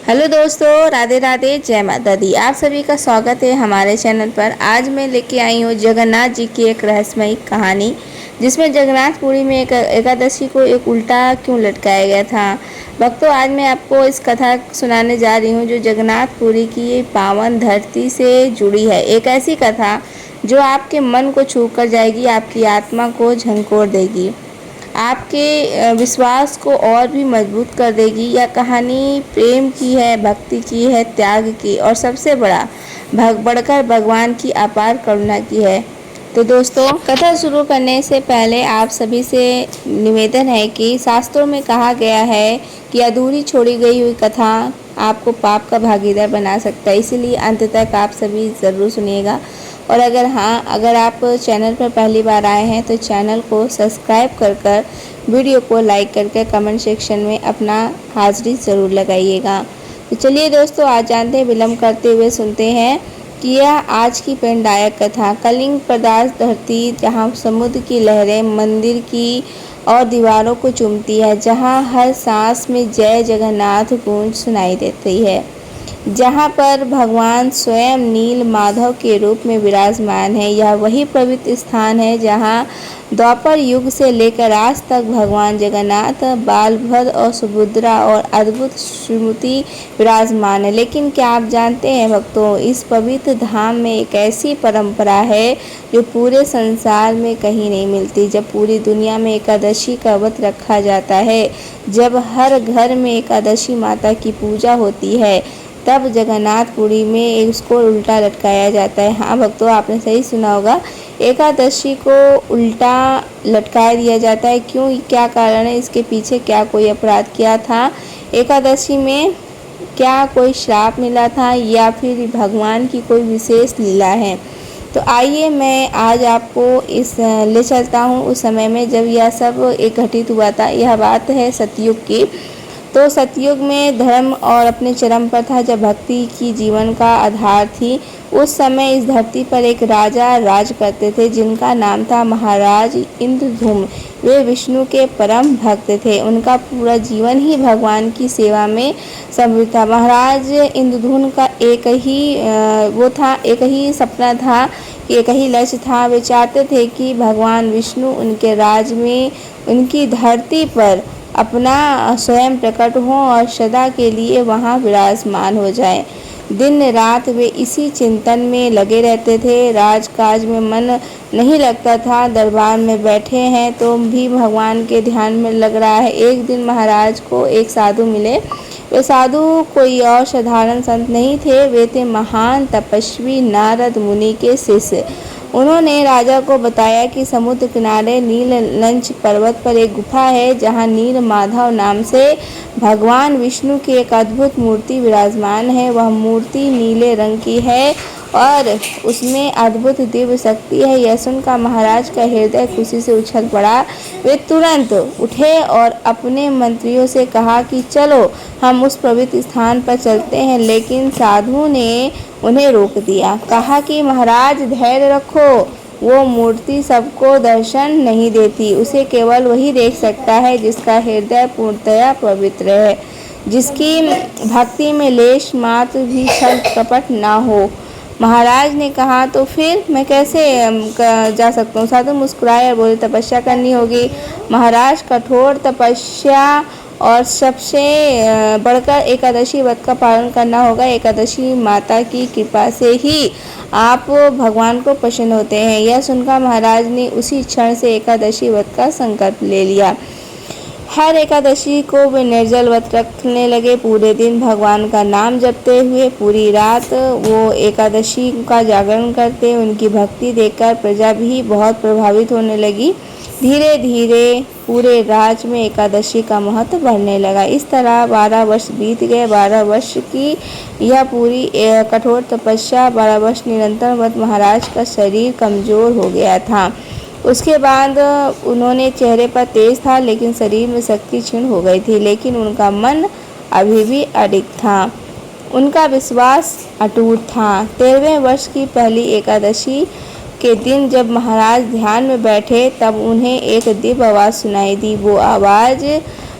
Hello दोस्तों, राधे राधे, जय माता दी। आप सभी का स्वागत है हमारे चैनल पर। आज मैं लेके आई हूँ जगन्नाथ जी की एक रहस्यमयी कहानी, जिसमें जगन्नाथपुरी में एक एकादशी को एक उल्टा क्यों लटकाया गया था। भक्तों, आज मैं आपको इस कथा सुनाने जा रही हूँ जो जगन्नाथपुरी की पावन धरती से जुड़ी है। एक ऐसी कथा जो आपके मन को छू कर जाएगी, आपकी आत्मा को झंकोर देगी, आपके विश्वास को और भी मजबूत कर देगी। यह कहानी प्रेम की है, भक्ति की है, त्याग की और सबसे बढ़कर भगवान की अपार करुणा की है। तो दोस्तों, कथा शुरू करने से पहले आप सभी से निवेदन है कि शास्त्रों में कहा गया है कि अधूरी छोड़ी गई हुई कथा आपको पाप का भागीदार बना सकता है, इसीलिए अंत तक आप सभी ज़रूर सुनिएगा। और अगर आप चैनल पर पहली बार आए हैं तो चैनल को सब्सक्राइब कर वीडियो को लाइक करके कमेंट सेक्शन में अपना हाजिरी ज़रूर लगाइएगा। तो चलिए दोस्तों, आज जानते हैं, विलम्ब करते हुए सुनते हैं कि यह आज की प्रेरणादायक कथा। कलिंग प्रदास धरती, जहाँ समुद्र की लहरें मंदिर की और दीवारों को चूमती है, जहाँ हर सांस में जय जगन्नाथ गूंज सुनाई देती है, जहाँ पर भगवान स्वयं नील माधव के रूप में विराजमान है। यह वही पवित्र स्थान है जहाँ द्वापर युग से लेकर आज तक भगवान जगन्नाथ, बालभद्र और सुभद्रा और अद्भुत श्रीमूर्ति विराजमान है। लेकिन क्या आप जानते हैं भक्तों, इस पवित्र धाम में एक ऐसी परंपरा है जो पूरे संसार में कहीं नहीं मिलती। जब पूरी दुनिया में एकादशी का व्रत रखा जाता है, जब हर घर में एकादशी माता की पूजा होती है, तब जगन्नाथपुरी में इसको उल्टा लटकाया जाता है। हाँ भक्तों, आपने सही सुना होगा, एकादशी को उल्टा लटका दिया जाता है। क्यों, क्या कारण है, इसके पीछे क्या कोई अपराध किया था, एकादशी में क्या कोई श्राप मिला था, या फिर भगवान की कोई विशेष लीला है। तो आइए मैं आज आपको ले चलता हूँ उस समय में जब यह सब एक घटित हुआ था। यह बात है सतयुग की। तो सतयुग में धर्म और अपने चरम पर था, जब भक्ति की जीवन का आधार थी। उस समय इस धरती पर एक राजा राज करते थे जिनका नाम था महाराज इंद्रधूम। वे विष्णु के परम भक्त थे। उनका पूरा जीवन ही भगवान की सेवा में समर्पित था। महाराज इंद्रधूम का एक ही सपना था, एक ही लक्ष्य था। वे चाहते थे कि भगवान विष्णु उनके राज में, उनकी धरती पर अपना स्वयं प्रकट हो और सदा के लिए वहाँ विराजमान हो जाए। दिन रात वे इसी चिंतन में लगे रहते थे। राजकाज में मन नहीं लगता था। दरबार में बैठे हैं तो भी भगवान के ध्यान में लग रहा है। एक दिन महाराज को एक साधु मिले। वे साधु कोई और साधारण संत नहीं थे, वे थे महान तपस्वी नारद मुनि के शिष्य। उन्होंने राजा को बताया कि समुद्र किनारे नीलंच पर्वत पर एक गुफा है जहाँ नील माधव नाम से भगवान विष्णु की एक अद्भुत मूर्ति विराजमान है। वह मूर्ति नीले रंग की है और उसमें अद्भुत दिव्य शक्ति है। यह सुनकर महाराज का हृदय खुशी से उछल पड़ा। वे तुरंत उठे और अपने मंत्रियों से कहा कि चलो हम उस पवित्र स्थान पर चलते हैं। लेकिन साधु ने उन्हें रोक दिया, कहा कि महाराज धैर्य रखो, वो मूर्ति सबको दर्शन नहीं देती, उसे केवल वही देख सकता है जिसका हृदय पूर्णतया पवित्र है, जिसकी भक्ति में लेश मात्र भी छल कपट ना हो। महाराज ने कहा, तो फिर मैं कैसे जा सकता हूँ। साधु मुस्कुराए और बोले, तपस्या करनी होगी महाराज, कठोर तपस्या और सबसे बढ़कर एकादशी व्रत का पालन करना होगा। एकादशी माता की कृपा से ही आप भगवान को प्रसन्न होते हैं। यह सुनकर महाराज ने उसी क्षण से एकादशी व्रत का संकल्प ले लिया। हर एकादशी को वे निर्जल व्रत रखने लगे। पूरे दिन भगवान का नाम जपते हुए पूरी रात वो एकादशी का जागरण करते। उनकी भक्ति देखकर प्रजा भी बहुत प्रभावित होने लगी। धीरे धीरे पूरे राज्य में एकादशी का महत्व बढ़ने लगा। इस तरह 12 वर्ष बीत गए। 12 वर्ष की यह पूरी कठोर तपस्या, 12 वर्ष निरंतर व्रत, महाराज का शरीर कमज़ोर हो गया था। उसके बाद उन्होंने चेहरे पर तेज था, लेकिन शरीर में शक्ति क्षीण हो गई थी। लेकिन उनका मन अभी भी अडिग था, उनका विश्वास अटूट था। 13वें वर्ष की पहली एकादशी के दिन जब महाराज ध्यान में बैठे, तब उन्हें एक दिव्य आवाज़ सुनाई दी। वो आवाज़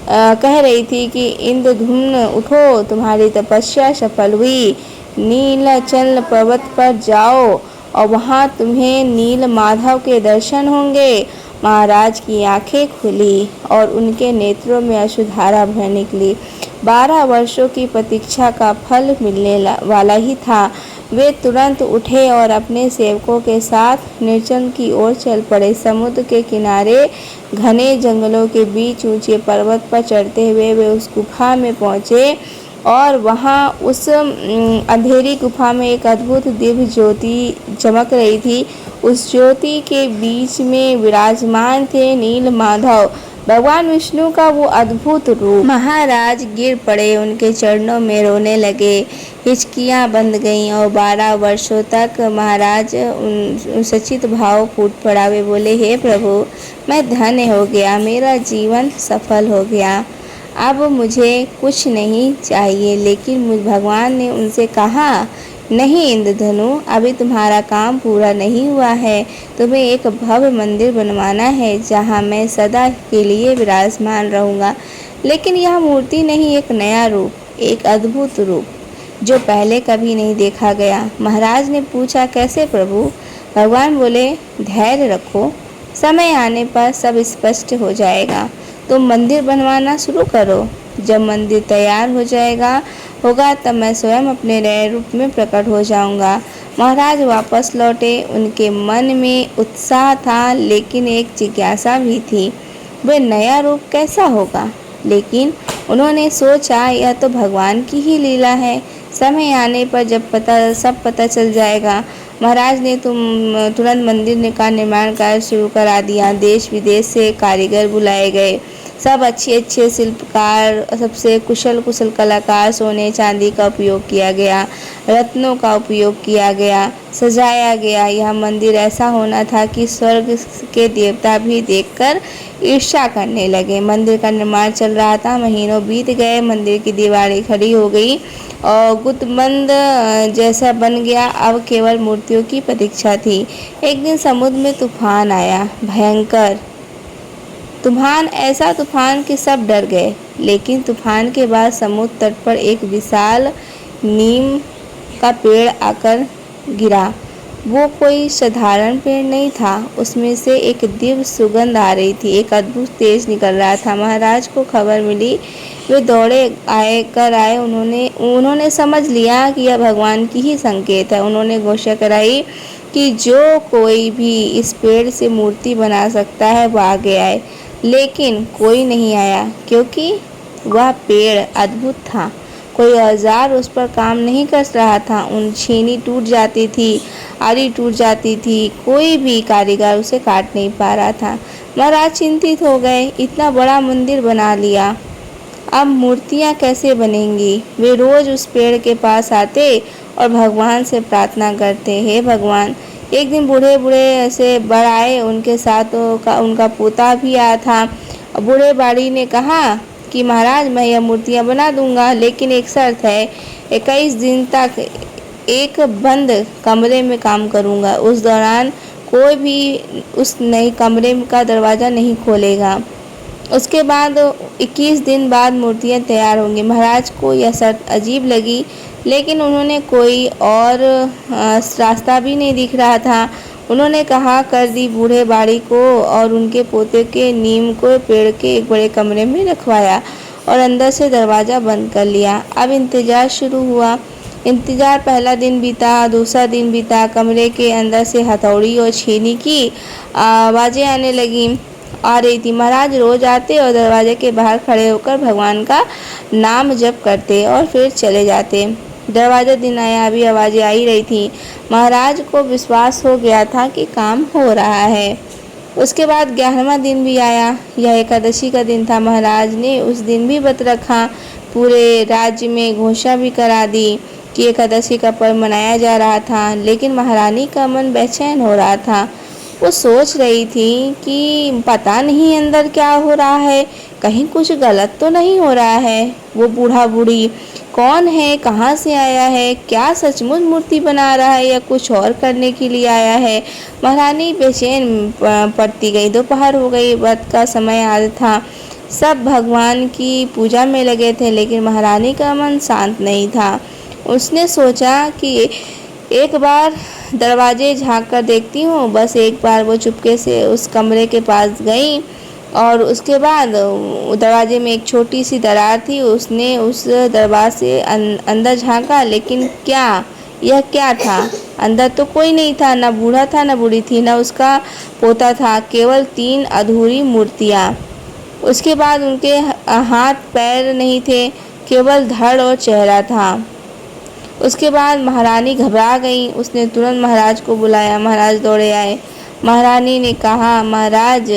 कह रही थी कि इंद्रधुम्न उठो, तुम्हारी तपस्या सफल हुई, नीलाचल पर्वत पर जाओ और वहाँ तुम्हें नील माधव के दर्शन होंगे। महाराज की आंखें खुली और उनके नेत्रों में अश्रुधारा बह निकली। 12 वर्षों की प्रतीक्षा का फल मिलने वाला ही था। वे तुरंत उठे और अपने सेवकों के साथ निर्जन की ओर चल पड़े। समुद्र के किनारे घने जंगलों के बीच ऊंचे पर्वत पर चढ़ते हुए वे उस गुफा में पहुंचे और वहां उस अंधेरी गुफा में एक अद्भुत दिव्य ज्योति चमक रही थी। उस ज्योति के बीच में विराजमान थे नील माधव, भगवान विष्णु का वो अद्भुत रूप। महाराज गिर पड़े, उनके चरणों में रोने लगे, हिचकियां बंद गईं और 12 वर्षों तक महाराज सचित भाव फूट पड़ा। वे बोले, हे प्रभु, मैं धन्य हो गया, मेरा जीवन सफल हो गया, अब मुझे कुछ नहीं चाहिए। लेकिन भगवान ने उनसे कहा, नहीं इंद्रधनु, अभी तुम्हारा काम पूरा नहीं हुआ है। तुम्हें एक भव्य मंदिर बनवाना है जहाँ मैं सदा के लिए विराजमान रहूँगा। लेकिन यह मूर्ति नहीं, एक नया रूप, एक अद्भुत रूप जो पहले कभी नहीं देखा गया। महाराज ने पूछा, कैसे प्रभु? भगवान बोले, धैर्य रखो, समय आने पर सब स्पष्ट हो जाएगा। तुम मंदिर बनवाना शुरू करो, जब मंदिर तैयार होगा तब मैं स्वयं अपने नए रूप में प्रकट हो जाऊंगा। महाराज वापस लौटे। उनके मन में उत्साह था, लेकिन एक जिज्ञासा भी थी, वे नया रूप कैसा होगा? लेकिन उन्होंने सोचा, यह तो भगवान की ही लीला है, समय आने पर जब सब पता चल जाएगा। महाराज ने तुरंत मंदिर का निर्माण कार्य शुरू करा दिया। देश विदेश से कारीगर बुलाए गए, सब अच्छे शिल्पकार, सबसे कुशल कलाकार। सोने चांदी का उपयोग किया गया, रत्नों का उपयोग किया गया, सजाया गया। यह मंदिर ऐसा होना था कि स्वर्ग के देवता भी देखकर ईर्ष्या करने लगे। मंदिर का निर्माण चल रहा था, महीनों बीत गए, मंदिर की दीवारें खड़ी हो गई और गुतबंद जैसा बन गया। अब केवल मूर्तियों की प्रतीक्षा थी। एक दिन समुद्र में तूफान आया, भयंकर तूफान, ऐसा तूफान कि सब डर गए। लेकिन तूफान के बाद समुद्र तट पर एक विशाल नीम का पेड़ आकर गिरा। वो कोई साधारण पेड़ नहीं था, उसमें से एक दिव्य सुगंध आ रही थी, एक अद्भुत तेज निकल रहा था। महाराज को खबर मिली, वे दौड़े आए। उन्होंने समझ लिया कि यह भगवान की ही संकेत है। उन्होंने घोषणा कराई कि जो कोई भी इस पेड़ से मूर्ति बना सकता है वह आगे आए। लेकिन कोई नहीं आया, क्योंकि वह पेड़ अद्भुत था। कोई औजार उस पर काम नहीं कर रहा था। उन छीनी टूट जाती थी, आरी टूट जाती थी, कोई भी कारीगर उसे काट नहीं पा रहा था। महाराज चिंतित हो गए, इतना बड़ा मंदिर बना लिया, अब मूर्तियाँ कैसे बनेंगी? वे रोज उस पेड़ के पास आते और भगवान से प्रार्थना करते, हे भगवान। एक दिन बूढ़े ऐसे बड़ आए, उनके साथ उनका पोता भी आया था। बूढ़े बाड़ी ने कहा कि महाराज, मैं यह मूर्तियाँ बना दूंगा, लेकिन एक शर्त है, 21 दिन तक एक बंद कमरे में काम करूंगा। उस दौरान कोई भी उस नए कमरे का दरवाज़ा नहीं खोलेगा। उसके बाद 21 दिन बाद मूर्तियाँ तैयार होंगी। महाराज को यह शर्त अजीब लगी, लेकिन उन्होंने कोई और रास्ता भी नहीं दिख रहा था। उन्होंने कहा कर दी। बूढ़े बाड़ी को और उनके पोते के नीम को पेड़ के एक बड़े कमरे में रखवाया और अंदर से दरवाज़ा बंद कर लिया। अब इंतज़ार शुरू हुआ। इंतज़ार, पहला दिन बीता, दूसरा दिन बीता। कमरे के अंदर से हथौड़ी और छीनी की आवाज़ें आने लगीं, आ रही थी। महाराज रोज आते और दरवाजे के बाहर खड़े होकर भगवान का नाम जप करते और फिर चले जाते। दरवाजा दिन आया, अभी आवाज़ें आ ही रही थी। महाराज को विश्वास हो गया था कि काम हो रहा है। उसके बाद 11वां दिन भी आया। यह एकादशी का दिन था। महाराज ने उस दिन भी व्रत रखा। पूरे राज्य में घोषणा भी करा दी कि एकादशी का पर्व मनाया जा रहा था। लेकिन महारानी का मन बेचैन हो रहा था। वो सोच रही थी कि पता नहीं अंदर क्या हो रहा है, कहीं कुछ गलत तो नहीं हो रहा है। वो बूढ़ा बूढ़ी कौन है, कहाँ से आया है, क्या सचमुच मूर्ति बना रहा है या कुछ और करने के लिए आया है? महारानी बेचैन पड़ती गई। दोपहर हो गई, व्रत का समय आ था। सब भगवान की पूजा में लगे थे, लेकिन महारानी का मन शांत नहीं था। उसने सोचा कि एक बार दरवाजे झांक कर देखती हूँ। बस एक बार वो चुपके से उस कमरे के पास गई और उसके बाद दरवाजे में एक छोटी सी दरार थी। उसने उस दरवाजे से अंदर झांका, लेकिन यह क्या था? अंदर तो कोई नहीं था, ना बूढ़ा था, ना बूढ़ी थी, ना उसका पोता था, केवल 3 अधूरी मूर्तियाँ। उसके बाद उनके हाथ पैर नहीं थे, केवल धड़ और चेहरा था। उसके बाद महारानी घबरा गई। उसने तुरंत महाराज को बुलाया। महाराज दौड़े आए। महारानी ने कहा, महाराज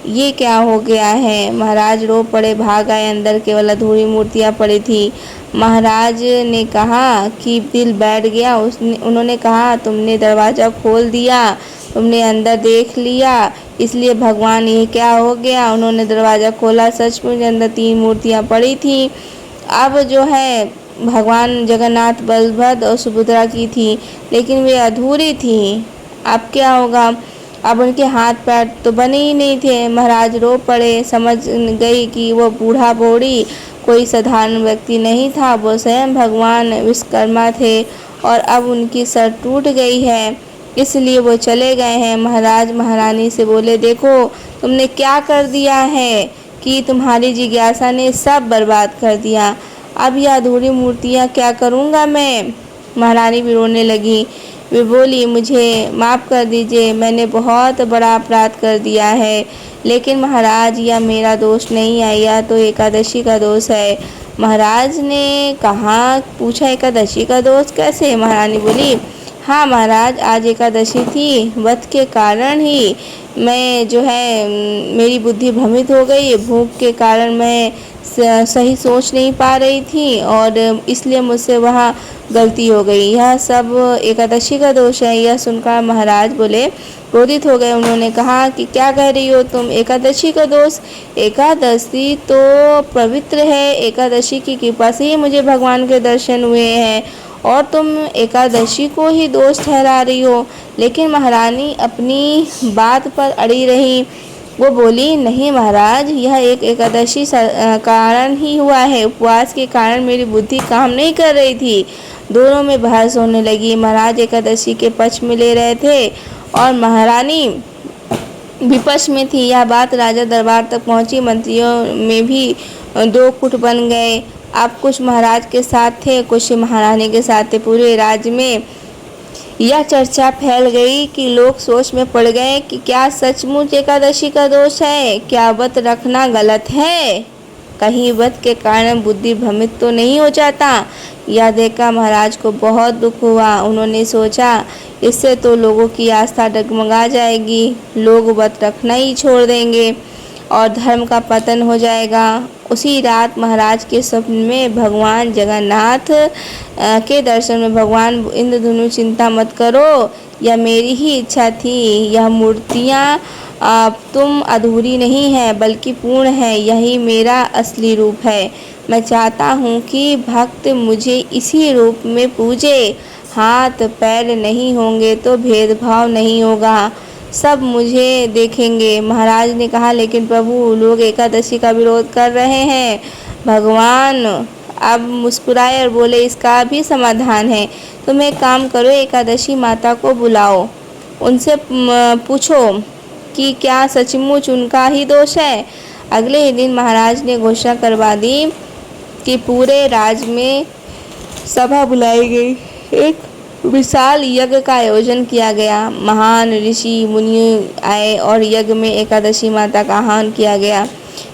ये क्या हो गया है? महाराज रो पड़े, भाग आए। अंदर केवल अधूरी मूर्तियाँ पड़ी थी। महाराज ने कहा कि दिल बैठ गया। उन्होंने कहा, तुमने दरवाज़ा खोल दिया, तुमने अंदर देख लिया, इसलिए भगवान ये क्या हो गया? उन्होंने दरवाज़ा खोला, सचमुच अंदर 3 मूर्तियाँ पड़ी थी। अब जो है भगवान जगन्नाथ, बलभद्र और सुभद्रा की थी, लेकिन वे अधूरी थी। अब क्या होगा? अब उनके हाथ पैर तो बने ही नहीं थे। महाराज रो पड़े। समझ गई कि वो बूढ़ा बूढ़ी कोई साधारण व्यक्ति नहीं था, वो स्वयं भगवान विश्वकर्मा थे और अब उनकी सर टूट गई है, इसलिए वो चले गए हैं। महाराज महारानी से बोले, देखो तुमने क्या कर दिया है कि तुम्हारी जिज्ञासा ने सब बर्बाद कर दिया। अब यह अधूरी मूर्तियाँ क्या करूँगा मैं? महारानी भी रोने लगी। वे बोली, मुझे माफ़ कर दीजिए, मैंने बहुत बड़ा अपराध कर दिया है। लेकिन महाराज, यह मेरा दोष नहीं है, यह तो एकादशी का दोष है। महाराज ने पूछा, एकादशी का दोष कैसे? महारानी बोली, हाँ महाराज, आज एकादशी थी। व्रत के कारण ही मैं जो है मेरी बुद्धि भ्रमित हो गई। भूख के कारण मैं सही सोच नहीं पा रही थी और इसलिए मुझसे वहाँ गलती हो गई। यह सब एकादशी का दोष है। यह सुनकर महाराज बोले, क्रोधित हो गए। उन्होंने कहा कि क्या कह रही हो तुम? एकादशी का दोष? एकादशी तो पवित्र है। एकादशी की कृपा से ही मुझे भगवान के दर्शन हुए हैं और तुम एकादशी को ही दोष ठहरा रही हो। लेकिन महारानी अपनी बात पर अड़ी रही। वो बोली, नहीं महाराज, यह एक एकादशी कारण ही हुआ है। उपवास के कारण मेरी बुद्धि काम नहीं कर रही थी। दोनों में बहस होने लगी। महाराज एकादशी के पक्ष में ले रहे थे और महारानी विपक्ष में थी। यह बात राजा दरबार तक पहुंची। मंत्रियों में भी 2 गुट बन गए। अब कुछ महाराज के साथ थे, कुछ महारानी के साथ थे। पूरे राज्य में यह चर्चा फैल गई कि लोग सोच में पड़ गए कि क्या सचमुच एकादशी का दोष है? क्या व्रत रखना गलत है? कहीं व्रत के कारण बुद्धि भ्रमित तो नहीं हो जाता? यह देखकर महाराज को बहुत दुख हुआ। उन्होंने सोचा, इससे तो लोगों की आस्था डगमगा जाएगी, लोग व्रत रखना ही छोड़ देंगे और धर्म का पतन हो जाएगा। उसी रात महाराज के स्वप्न में भगवान जगन्नाथ के दर्शन में भगवान इंद्रधनु, चिंता मत करो, यह मेरी ही इच्छा थी। यह मूर्तियाँ तुम अधूरी नहीं है बल्कि पूर्ण है। यही मेरा असली रूप है। मैं चाहता हूँ कि भक्त मुझे इसी रूप में पूजे। हाथ पैर नहीं होंगे तो भेदभाव नहीं होगा, सब मुझे देखेंगे। महाराज ने कहा, लेकिन प्रभु, लोग एकादशी का विरोध कर रहे हैं। भगवान अब मुस्कुराए और बोले, इसका भी समाधान है। तुम एक काम करो, एकादशी माता को बुलाओ, उनसे पूछो कि क्या सचमुच उनका ही दोष है। अगले ही दिन महाराज ने घोषणा करवा दी कि पूरे राज्य में सभा बुलाई गई। एक विशाल यज्ञ का आयोजन किया गया। महान ऋषि मुनि आए और यज्ञ में एकादशी माता का आह्वान किया गया।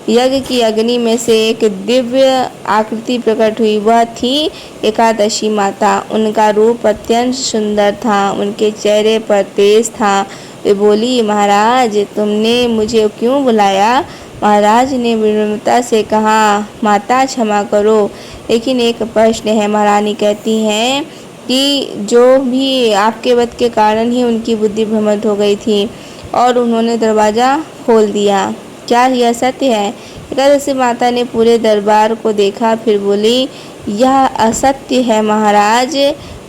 यज्ञ की अग्नि में से एक दिव्य आकृति प्रकट हुई। वह थी एकादशी माता। उनका रूप अत्यंत सुंदर था, उनके चेहरे पर तेज था। वे बोली, महाराज, तुमने मुझे क्यों बुलाया? महाराज ने विनम्रता से कहा, माता क्षमा करो, लेकिन एक प्रश्न है। महारानी कहती हैं कि जो भी आपके व्रत के कारण ही उनकी बुद्धि भ्रमित हो गई थी और उन्होंने दरवाज़ा खोल दिया। क्या यह सत्य है? एकादशी माता ने पूरे दरबार को देखा, फिर बोली, यह असत्य है महाराज।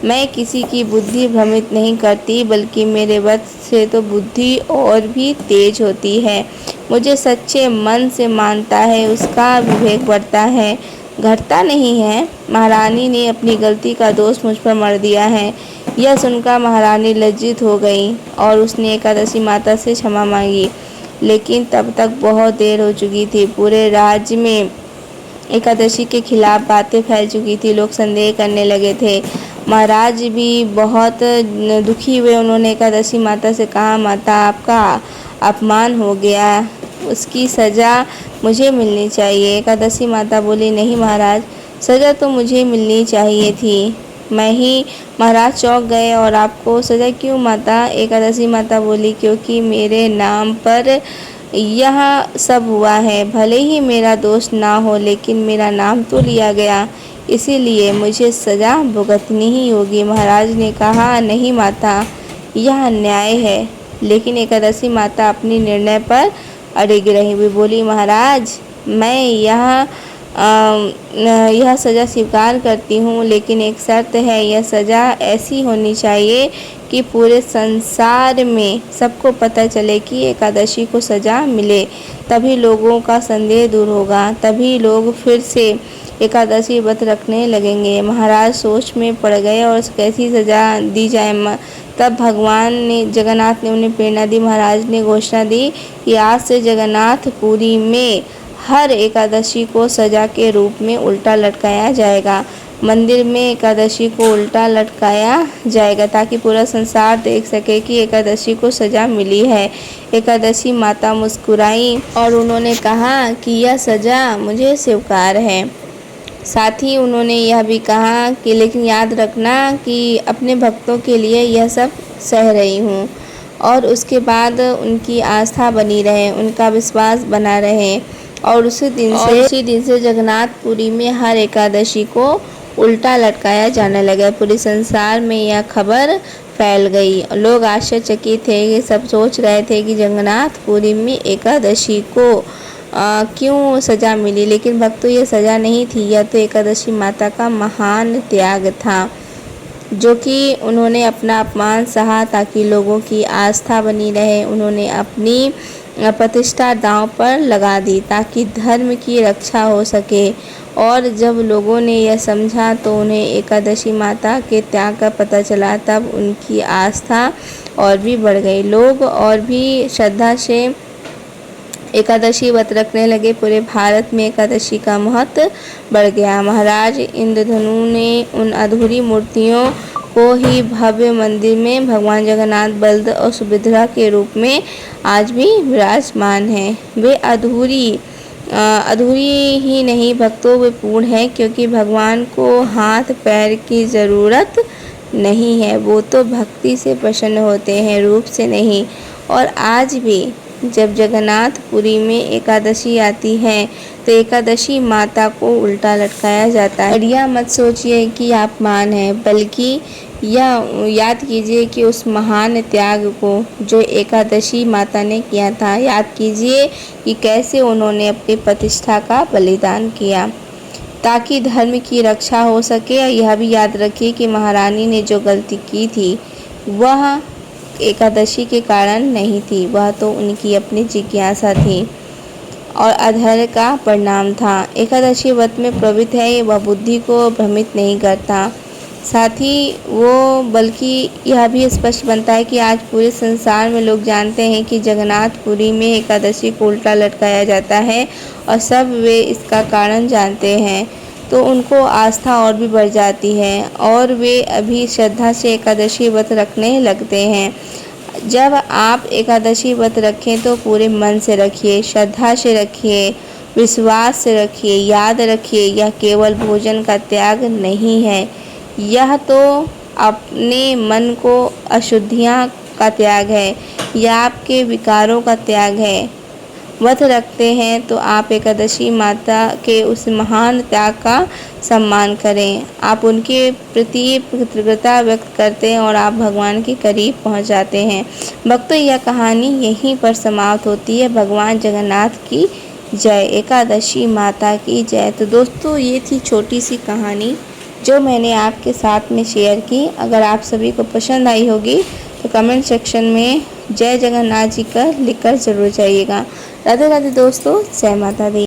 मैं किसी की बुद्धि भ्रमित नहीं करती, बल्कि मेरे व्रत से तो बुद्धि और भी तेज होती है। मुझे सच्चे मन से मानता है, उसका विवेक बढ़ता है, घटता नहीं है। महारानी ने अपनी गलती का दोष मुझ पर मढ़ दिया है। यह सुनकर महारानी लज्जित हो गई और उसने एकादशी माता से क्षमा मांगी, लेकिन तब तक बहुत देर हो चुकी थी। पूरे राज्य में एकादशी के खिलाफ बातें फैल चुकी थी, लोग संदेह करने लगे थे। महाराज भी बहुत दुखी हुए। उन्होंने एकादशी माता से कहा, माता, आपका अपमान हो गया, उसकी सज़ा मुझे मिलनी चाहिए। एकादशी माता बोली, नहीं महाराज, सज़ा तो मुझे मिलनी चाहिए थी, मैं ही। महाराज चौंक गए, और आपको सज़ा क्यों माता? एकादशी माता बोली, क्योंकि मेरे नाम पर यह सब हुआ है। भले ही मेरा दोष ना हो, लेकिन मेरा नाम तो लिया गया, इसीलिए मुझे सज़ा भुगतनी ही होगी। महाराज ने कहा, नहीं माता, यह अन्याय है। लेकिन एकादशी माता अपनी निर्णय पर अड़िग रही। वे बोली, महाराज, मैं यह सज़ा स्वीकार करती हूँ, लेकिन एक शर्त है। यह सज़ा ऐसी होनी चाहिए कि पूरे संसार में सबको पता चले कि एकादशी को सज़ा मिले, तभी लोगों का संदेह दूर होगा, तभी लोग फिर से एकादशी व्रत रखने लगेंगे। महाराज सोच में पड़ गए और कैसी सज़ा दी जाए। तब भगवान ने, जगन्नाथ ने उन्हें प्रेरणा दी। महाराज ने घोषणा दी कि आज से जगन्नाथपुरी में हर एकादशी को सज़ा के रूप में उल्टा लटकाया जाएगा। मंदिर में एकादशी को उल्टा लटकाया जाएगा, ताकि पूरा संसार देख सके कि एकादशी को सज़ा मिली है। एकादशी माता मुस्कुराई और उन्होंने कहा कि यह सज़ा मुझे स्वीकार है। साथ ही उन्होंने यह भी कहा कि लेकिन याद रखना कि अपने भक्तों के लिए यह सब सह रही हूँ, और उसके बाद उनकी आस्था बनी रहे, उनका विश्वास बना रहे। और उसी दिन से जगन्नाथपुरी में हर एकादशी को उल्टा लटकाया जाने लगा। पूरे संसार में यह खबर फैल गई। लोग आश्चर्यचकित थे, सब सोच रहे थे कि जगन्नाथपुरी में एकादशी को क्यों सज़ा मिली, लेकिन भक्तों, ये सज़ा नहीं थी, यह तो एकादशी माता का महान त्याग था, जो कि उन्होंने अपना अपमान सहा ताकि लोगों की आस्था बनी रहे। उन्होंने अपनी प्रतिष्ठा दांव पर लगा दी ताकि धर्म की रक्षा हो सके। और जब लोगों ने यह समझा तो उन्हें एकादशी माता के त्याग का पता चला, तब उनकी आस्था और भी बढ़ गई। लोग और भी श्रद्धा से एकादशी व्रत रखने लगे। पूरे भारत में एकादशी का महत्व बढ़ गया। महाराज इंद्रधनु ने उन अधूरी मूर्तियों को ही भव्य मंदिर में भगवान जगन्नाथ, बलदेव और सुभद्रा के रूप में आज भी विराजमान हैं। वे अधूरी ही नहीं भक्तों, वे पूर्ण है, क्योंकि भगवान को हाथ पैर की ज़रूरत नहीं है, वो तो भक्ति से प्रसन्न होते हैं, रूप से नहीं। और आज भी जब जगन्नाथपुरी में एकादशी आती है तो एकादशी माता को उल्टा लटकाया जाता है। और यह मत सोचिए कि अपमान है, बल्कि यह याद कीजिए कि उस महान त्याग को जो एकादशी माता ने किया था। याद कीजिए कि कैसे उन्होंने अपनी प्रतिष्ठा का बलिदान किया ताकि धर्म की रक्षा हो सके। और यह भी याद रखिए कि महारानी ने जो गलती की थी वह एकादशी के कारण नहीं थी, वह तो उनकी अपनी जिज्ञासा थी और अधर्म का परिणाम था। एकादशी व्रत में प्रवृत्त है, वह बुद्धि को भ्रमित नहीं करता। साथ ही वो बल्कि यह भी स्पष्ट बनता है कि आज पूरे संसार में लोग जानते हैं कि जगन्नाथपुरी में एकादशी को उल्टा लटकाया जाता है, और सब वे इसका कारण जानते हैं, तो उनको आस्था और भी बढ़ जाती है और वे अभी श्रद्धा से एकादशी व्रत रखने लगते हैं। जब आप एकादशी व्रत रखें तो पूरे मन से रखिए, श्रद्धा से रखिए, विश्वास से रखिए। याद रखिए, यह केवल भोजन का त्याग नहीं है, यह तो अपने मन को अशुद्धियाँ का त्याग है, यह आपके विकारों का त्याग है। व्रत रखते हैं तो आप एकादशी माता के उस महान त्याग का सम्मान करें, आप उनके प्रति कृतज्ञता व्यक्त करते हैं और आप भगवान के करीब पहुंच जाते हैं। भक्तों, यह कहानी यहीं पर समाप्त होती है। भगवान जगन्नाथ की जय, एकादशी माता की जय। तो दोस्तों, ये थी छोटी सी कहानी जो मैंने आपके साथ में शेयर की। अगर आप सभी को पसंद आई होगी तो कमेंट सेक्शन में जय जगन्नाथ जी का लिखकर ज़रूर जाइएगा। राधे राधे दोस्तों, जय माता दी।